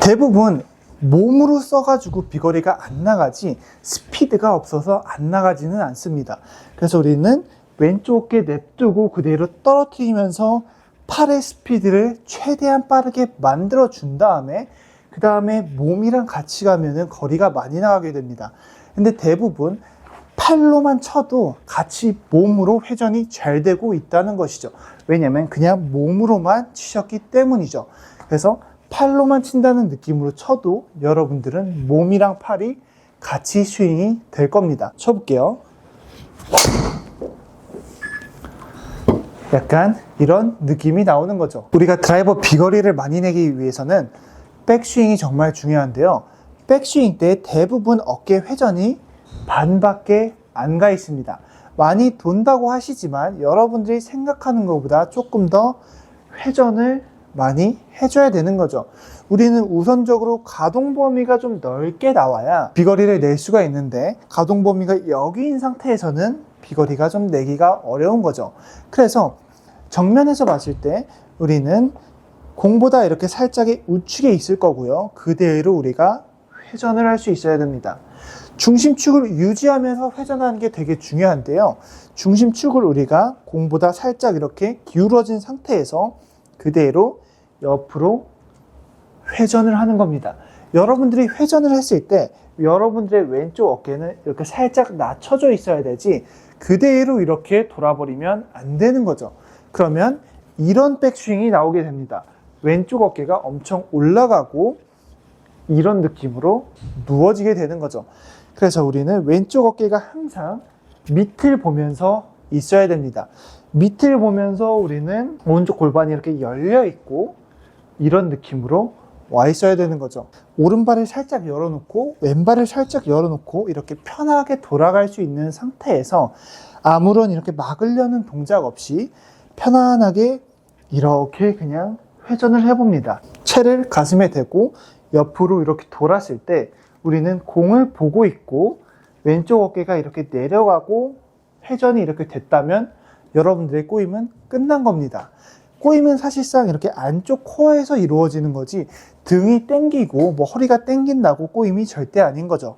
대부분 몸으로 써가지고 비거리가 안 나가지 스피드가 없어서 안 나가지는 않습니다. 그래서 우리는 왼쪽 어깨 냅두고 그대로 떨어뜨리면서 팔의 스피드를 최대한 빠르게 만들어 준 다음에 그 다음에 몸이랑 같이 가면은 거리가 많이 나가게 됩니다. 근데 대부분 팔로만 쳐도 같이 몸으로 회전이 잘 되고 있다는 것이죠. 왜냐면 그냥 몸으로만 치셨기 때문이죠. 그래서 팔로만 친다는 느낌으로 쳐도 여러분들은 몸이랑 팔이 같이 스윙이 될 겁니다. 쳐볼게요. 약간 이런 느낌이 나오는 거죠. 우리가 드라이버 비거리를 많이 내기 위해서는 백스윙이 정말 중요한데요. 백스윙 때 대부분 어깨 회전이 반밖에 안 가 있습니다. 많이 돈다고 하시지만 여러분들이 생각하는 것보다 조금 더 회전을 많이 해줘야 되는 거죠. 우리는 우선적으로 가동 범위가 좀 넓게 나와야 비거리를 낼 수가 있는데 가동 범위가 여기인 상태에서는 비거리가 좀 내기가 어려운 거죠. 그래서 정면에서 봤을 때 우리는 공보다 이렇게 살짝의 우측에 있을 거고요. 그대로 우리가 회전을 할 수 있어야 됩니다. 중심축을 유지하면서 회전하는 게 되게 중요한데요. 중심축을 우리가 공보다 살짝 이렇게 기울어진 상태에서 그대로 옆으로 회전을 하는 겁니다. 여러분들이 회전을 했을 때 여러분들의 왼쪽 어깨는 이렇게 살짝 낮춰져 있어야 되지 그대로 이렇게 돌아버리면 안 되는 거죠. 그러면 이런 백스윙이 나오게 됩니다. 왼쪽 어깨가 엄청 올라가고 이런 느낌으로 누워지게 되는 거죠. 그래서 우리는 왼쪽 어깨가 항상 밑을 보면서 있어야 됩니다. 밑을 보면서 우리는 오른쪽 골반이 이렇게 열려 있고 이런 느낌으로 와 있어야 되는 거죠. 오른발을 살짝 열어놓고 왼발을 살짝 열어놓고 이렇게 편하게 돌아갈 수 있는 상태에서 아무런 이렇게 막으려는 동작 없이 편안하게 이렇게 그냥 회전을 해봅니다. 채를 가슴에 대고 옆으로 이렇게 돌았을 때 우리는 공을 보고 있고 왼쪽 어깨가 이렇게 내려가고 회전이 이렇게 됐다면 여러분들의 꼬임은 끝난 겁니다. 꼬임은 사실상 이렇게 안쪽 코어에서 이루어지는 거지 등이 땡기고 뭐 허리가 땡긴다고 꼬임이 절대 아닌 거죠.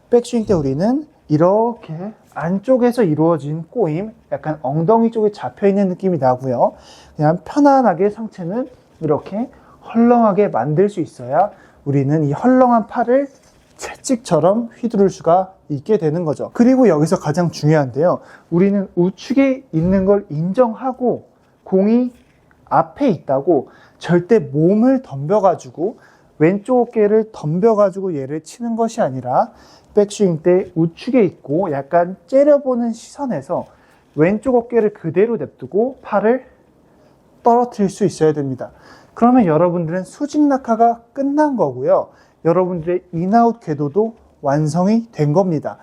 백스윙 때 우리는 이렇게 안쪽에서 이루어진 꼬임, 약간 엉덩이 쪽에 잡혀있는 느낌이 나고요. 그냥 편안하게 상체는 이렇게 헐렁하게 만들 수 있어야 우리는 이 헐렁한 팔을 채찍처럼 휘두를 수가 있게 되는 거죠. 그리고 여기서 가장 중요한데요. 우리는 우측에 있는 걸 인정하고 공이 앞에 있다고 절대 몸을 덤벼가지고 왼쪽 어깨를 덤벼가지고 얘를 치는 것이 아니라 백스윙 때 우측에 있고 약간 째려보는 시선에서 왼쪽 어깨를 그대로 냅두고 팔을 떨어뜨릴 수 있어야 됩니다. 그러면 여러분들은 수직 낙하가 끝난 거고요. 여러분들의 인아웃 궤도도 완성이 된 겁니다.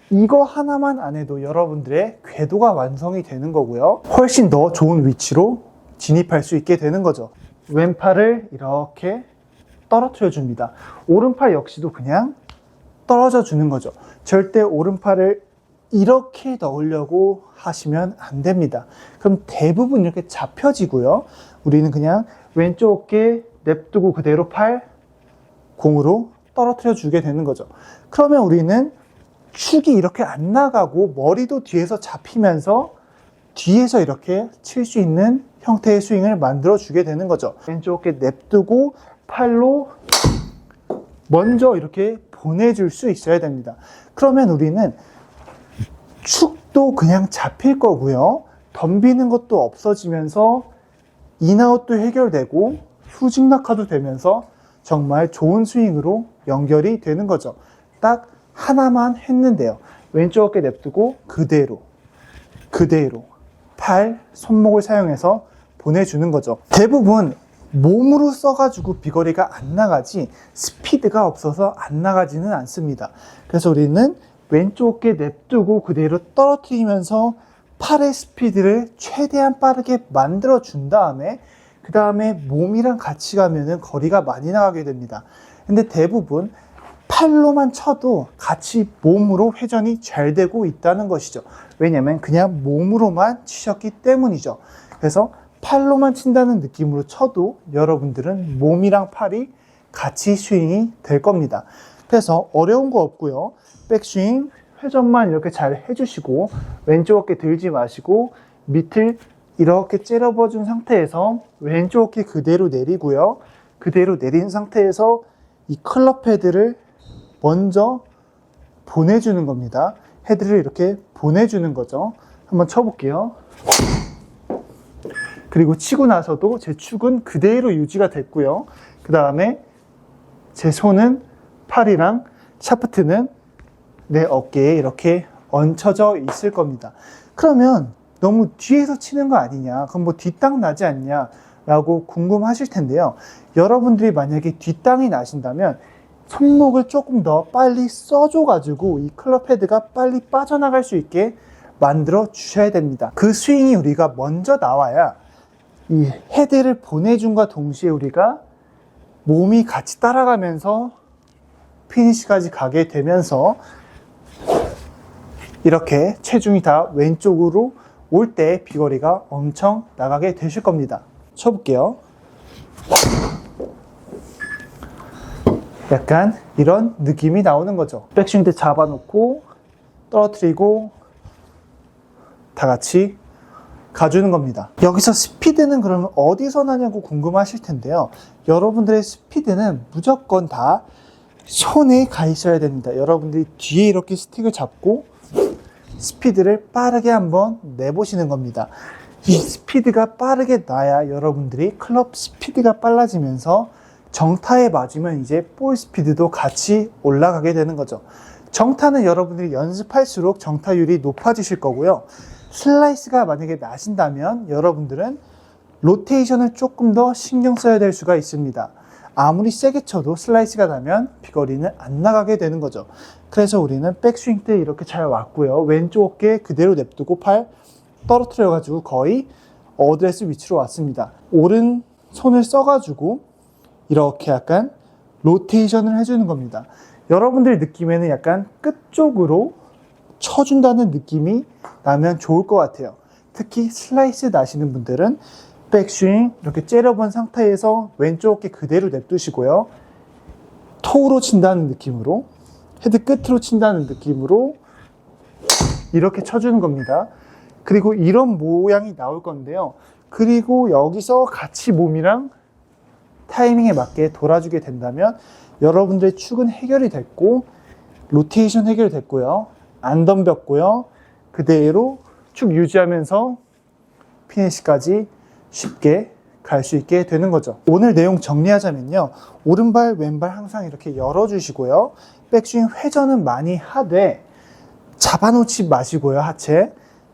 이거 하나만 안 해도 여러분들의 궤도가 완성이 되는 거고요. 훨씬 더 좋은 위치로 진입할 수 있게 되는 거죠. 왼팔을 이렇게 떨어뜨려 줍니다. 오른팔 역시도 그냥 떨어져 주는 거죠. 절대 오른팔을 이렇게 넣으려고 하시면 안 됩니다. 그럼 대부분 이렇게 잡혀지고요. 우리는 그냥 왼쪽 어깨 냅두고 그대로 팔 공으로 떨어뜨려 주게 되는 거죠. 그러면 우리는 축이 이렇게 안 나가고 머리도 뒤에서 잡히면서 뒤에서 이렇게 칠 수 있는 형태의 스윙을 만들어 주게 되는 거죠. 왼쪽 어깨 냅두고 팔로 먼저 이렇게 보내줄 수 있어야 됩니다. 그러면 우리는 축도 그냥 잡힐 거고요. 덤비는 것도 없어지면서 인아웃도 해결되고 수직 낙하도 되면서 정말 좋은 스윙으로 연결이 되는 거죠. 딱 하나만 했는데요. 왼쪽 어깨 냅두고 그대로 팔, 손목을 사용해서 보내주는 거죠. 대부분 몸으로 써가지고 비거리가 안 나가지 스피드가 없어서 안 나가지는 않습니다. 그래서 우리는 왼쪽 어깨 냅두고 그대로 떨어뜨리면서 팔의 스피드를 최대한 빠르게 만들어 준 다음에 그 다음에 몸이랑 같이 가면은 거리가 많이 나가게 됩니다. 근데 대부분 팔로만 쳐도 같이 몸으로 회전이 잘 되고 있다는 것이죠. 왜냐면 그냥 몸으로만 치셨기 때문이죠. 그래서 팔로만 친다는 느낌으로 쳐도 여러분들은 몸이랑 팔이 같이 스윙이 될 겁니다. 그래서 어려운 거 없고요. 백스윙 회전만 이렇게 잘 해주시고 왼쪽 어깨 들지 마시고 밑을 이렇게 째려봐 준 상태에서 왼쪽 어깨 그대로 내리고요. 그대로 내린 상태에서 이 클럽 헤드를 먼저 보내주는 겁니다. 헤드를 이렇게 보내주는 거죠. 한번 쳐볼게요. 그리고 치고 나서도 제 축은 그대로 유지가 됐고요. 그 다음에 제 손은 팔이랑 샤프트는 내 어깨에 이렇게 얹혀져 있을 겁니다. 그러면 너무 뒤에서 치는 거 아니냐, 그럼 뭐 뒷땅 나지 않냐 라고 궁금하실 텐데요. 여러분들이 만약에 뒷땅이 나신다면 손목을 조금 더 빨리 써줘 가지고 이 클럽 헤드가 빨리 빠져나갈 수 있게 만들어 주셔야 됩니다. 그 스윙이 우리가 먼저 나와야 이 헤드를 보내준과 동시에 우리가 몸이 같이 따라가면서 피니시까지 가게 되면서 이렇게 체중이 다 왼쪽으로 올 때 비거리가 엄청 나가게 되실 겁니다. 쳐볼게요. 약간 이런 느낌이 나오는 거죠. 백스윙 때 잡아놓고 떨어뜨리고 다 같이 가주는 겁니다. 여기서 스피드는 그러면 어디서 나냐고 궁금하실 텐데요. 여러분들의 스피드는 무조건 다 손에 가 있어야 됩니다. 여러분들이 뒤에 이렇게 스틱을 잡고 스피드를 빠르게 한번 내보시는 겁니다. 이 스피드가 빠르게 나야 여러분들이 클럽 스피드가 빨라지면서 정타에 맞으면 이제 볼 스피드도 같이 올라가게 되는 거죠. 정타는 여러분들이 연습할수록 정타율이 높아지실 거고요. 슬라이스가 만약에 나신다면 여러분들은 로테이션을 조금 더 신경 써야 될 수가 있습니다. 아무리 세게 쳐도 슬라이스가 나면 비거리는 안 나가게 되는 거죠. 그래서 우리는 백스윙 때 이렇게 잘 왔고요. 왼쪽 어깨 그대로 냅두고 팔 떨어뜨려 가지고 거의 어드레스 위치로 왔습니다. 오른 손을 써가지고 이렇게 약간 로테이션을 해주는 겁니다. 여러분들 느낌에는 약간 끝쪽으로 쳐준다는 느낌이 나면 좋을 것 같아요. 특히 슬라이스 나시는 분들은 백스윙 이렇게 째려본 상태에서 왼쪽 어깨 그대로 냅두시고요. 토우로 친다는 느낌으로, 헤드 끝으로 친다는 느낌으로 이렇게 쳐주는 겁니다. 그리고 이런 모양이 나올 건데요. 그리고 여기서 같이 몸이랑 타이밍에 맞게 돌아주게 된다면 여러분들의 축은 해결이 됐고 로테이션 해결됐고요. 안 덤볐고요. 그대로 축 유지하면서 피니시까지 쉽게 갈 수 있게 되는 거죠. 오늘 내용 정리하자면요. 오른발, 왼발 항상 이렇게 열어주시고요. 백스윙 회전은 많이 하되 잡아놓지 마시고요. 하체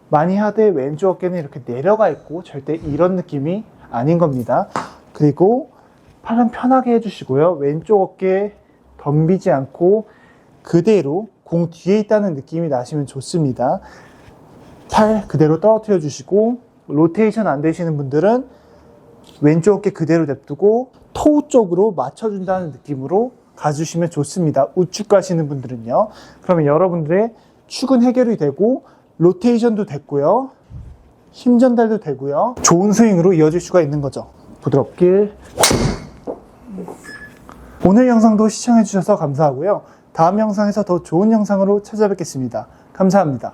많이 하되 왼쪽 어깨는 이렇게 내려가 있고 절대 이런 느낌이 아닌 겁니다. 그리고 팔은 편하게 해주시고요. 왼쪽 어깨 덤비지 않고 그대로 공 뒤에 있다는 느낌이 나시면 좋습니다. 팔 그대로 떨어뜨려 주시고 로테이션 안 되시는 분들은 왼쪽 어깨 그대로 냅두고 토우 쪽으로 맞춰준다는 느낌으로 가주시면 좋습니다. 우측 가시는 분들은요. 그러면 여러분들의 축은 해결이 되고 로테이션도 됐고요. 힘 전달도 되고요. 좋은 스윙으로 이어질 수가 있는 거죠. 부드럽게. 오늘 영상도 시청해 주셔서 감사하고요. 다음 영상에서 더 좋은 영상으로 찾아뵙겠습니다. 감사합니다.